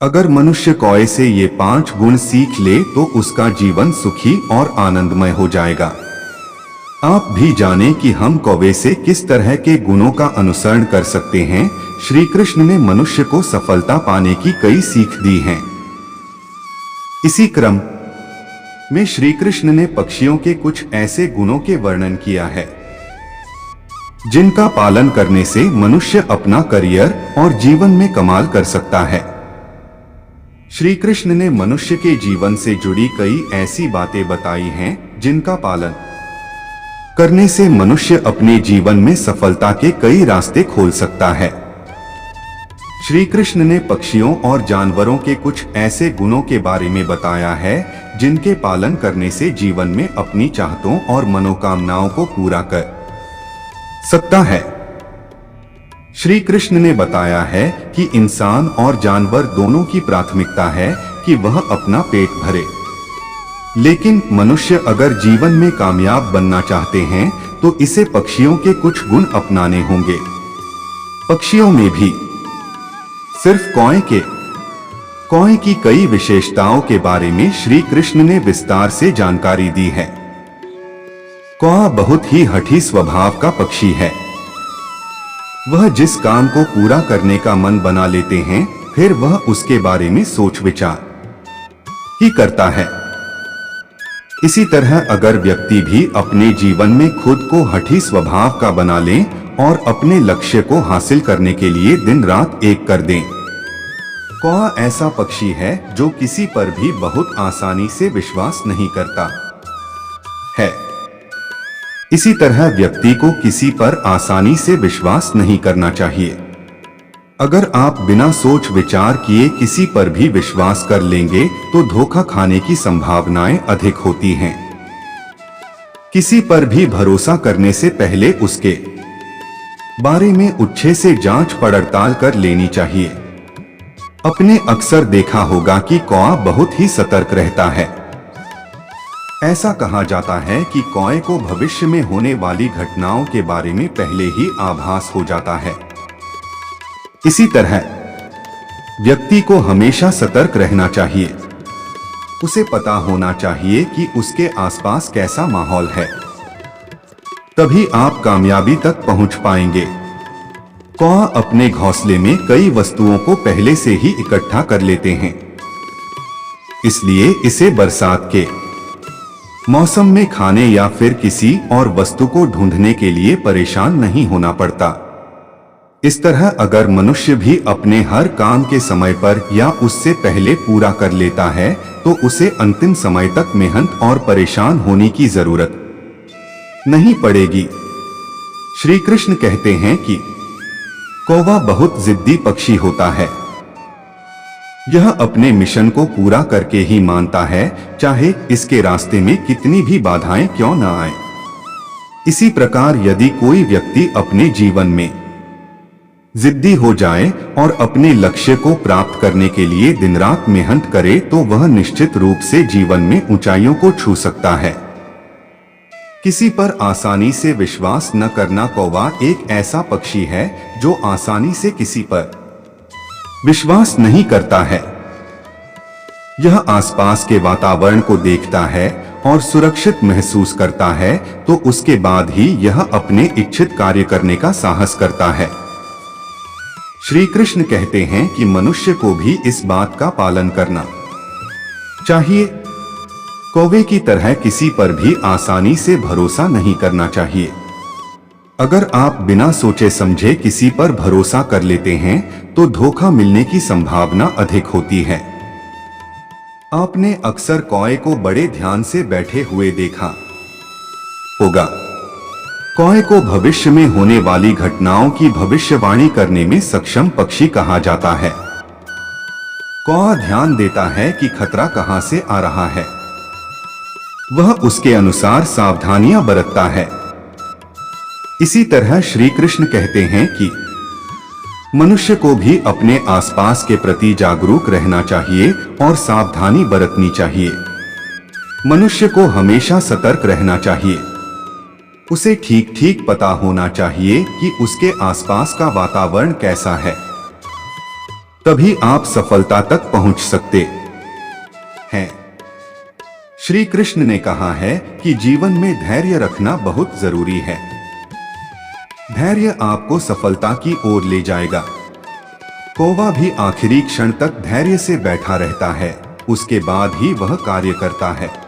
अगर मनुष्य कौए से ये 5 गुण सीख ले तो उसका जीवन सुखी और आनंदमय हो जाएगा। आप भी जाने कि हम कौवे से किस तरह के गुणों का अनुसरण कर सकते हैं। श्री कृष्ण ने मनुष्य को सफलता पाने की कई सीख दी हैं। इसी क्रम में श्री कृष्ण ने पक्षियों के कुछ ऐसे गुणों के वर्णन किया है जिनका पालन करने से मनुष्य अपना करियर और जीवन में कमाल कर सकता है। श्री कृष्ण ने मनुष्य के जीवन से जुड़ी कई ऐसी बातें बताई हैं जिनका पालन करने से मनुष्य अपने जीवन में सफलता के कई रास्ते खोल सकता है। श्री कृष्ण ने पक्षियों और जानवरों के कुछ ऐसे गुणों के बारे में बताया है जिनके पालन करने से जीवन में अपनी चाहतों और मनोकामनाओं को पूरा कर सकता है। श्री कृष्ण ने बताया है कि इंसान और जानवर दोनों की प्राथमिकता है कि वह अपना पेट भरे, लेकिन मनुष्य अगर जीवन में कामयाब बनना चाहते हैं तो इसे पक्षियों के कुछ गुण अपनाने होंगे। पक्षियों में भी सिर्फ कौए की कई विशेषताओं के बारे में श्री कृष्ण ने विस्तार से जानकारी दी है। कौआ बहुत ही हठी स्वभाव का पक्षी है। वह जिस काम को पूरा करने का मन बना लेते हैं फिर वह उसके बारे में सोच विचार ही करता है। इसी तरह अगर व्यक्ति भी अपने जीवन में खुद को हठी स्वभाव का बना लें और अपने लक्ष्य को हासिल करने के लिए दिन रात एक कर दें। कौआ ऐसा पक्षी है जो किसी पर भी बहुत आसानी से विश्वास नहीं करता है। इसी तरह व्यक्ति को किसी पर आसानी से विश्वास नहीं करना चाहिए। अगर आप बिना सोच विचार किए किसी पर भी विश्वास कर लेंगे तो धोखा खाने की संभावनाएं अधिक होती हैं। किसी पर भी भरोसा करने से पहले उसके बारे में अच्छे से जांच पड़ताल कर लेनी चाहिए। आपने अक्सर देखा होगा कि कौआ बहुत ही सतर्क रहता है। ऐसा कहा जाता है कि कौए को भविष्य में होने वाली घटनाओं के बारे में पहले ही आभास हो जाता है। इसी तरह व्यक्ति को हमेशा सतर्क रहना चाहिए। उसे पता होना चाहिए कि उसके आसपास कैसा माहौल है, तभी आप कामयाबी तक पहुंच पाएंगे। कौआ अपने घोंसले में कई वस्तुओं को पहले से ही इकट्ठा कर लेते हैं, इसलिए इसे बरसात के मौसम में खाने या फिर किसी और वस्तु को ढूंढने के लिए परेशान नहीं होना पड़ता। इस तरह अगर मनुष्य भी अपने हर काम के समय पर या उससे पहले पूरा कर लेता है तो उसे अंतिम समय तक मेहनत और परेशान होने की जरूरत नहीं पड़ेगी। श्री कृष्ण कहते हैं कि कौवा बहुत जिद्दी पक्षी होता है। यह अपने मिशन को पूरा करके ही मानता है, चाहे इसके रास्ते में कितनी भी बाधाएं क्यों न आए। इसी प्रकार यदि कोई व्यक्ति अपने जीवन में जिद्दी हो जाए और अपने लक्ष्य को प्राप्त करने के लिए दिन रात मेहनत करे तो वह निश्चित रूप से जीवन में ऊंचाइयों को छू सकता है। किसी पर आसानी से विश्वास न करना। कौवा एक ऐसा पक्षी है जो आसानी से किसी पर विश्वास नहीं करता है। यह आसपास के वातावरण को देखता है और सुरक्षित महसूस करता है तो उसके बाद ही यह अपने इच्छित कार्य करने का साहस करता है। श्री कृष्ण कहते हैं कि मनुष्य को भी इस बात का पालन करना चाहिए। कौवे की तरह किसी पर भी आसानी से भरोसा नहीं करना चाहिए। अगर आप बिना सोचे समझे किसी पर भरोसा कर लेते हैं तो धोखा मिलने की संभावना अधिक होती है। आपने अक्सर कौवे को बड़े ध्यान से बैठे हुए देखा होगा। कौवे को भविष्य में होने वाली घटनाओं की भविष्यवाणी करने में सक्षम पक्षी कहा जाता है। कौवा ध्यान देता है कि खतरा कहां से आ रहा है। वह उसके अनुसार सावधानियां बरतता है। इसी तरह श्री कृष्ण कहते हैं कि मनुष्य को भी अपने आसपास के प्रति जागरूक रहना चाहिए और सावधानी बरतनी चाहिए। मनुष्य को हमेशा सतर्क रहना चाहिए। उसे ठीक ठीक पता होना चाहिए कि उसके आसपास का वातावरण कैसा है। तभी आप सफलता तक पहुंच सकते हैं। श्री कृष्ण ने कहा है कि जीवन में धैर्य रखना बहुत जरूरी है। धैर्य आपको सफलता की ओर ले जाएगा। कौवा भी आखिरी क्षण तक धैर्य से बैठा रहता है, उसके बाद ही वह कार्य करता है।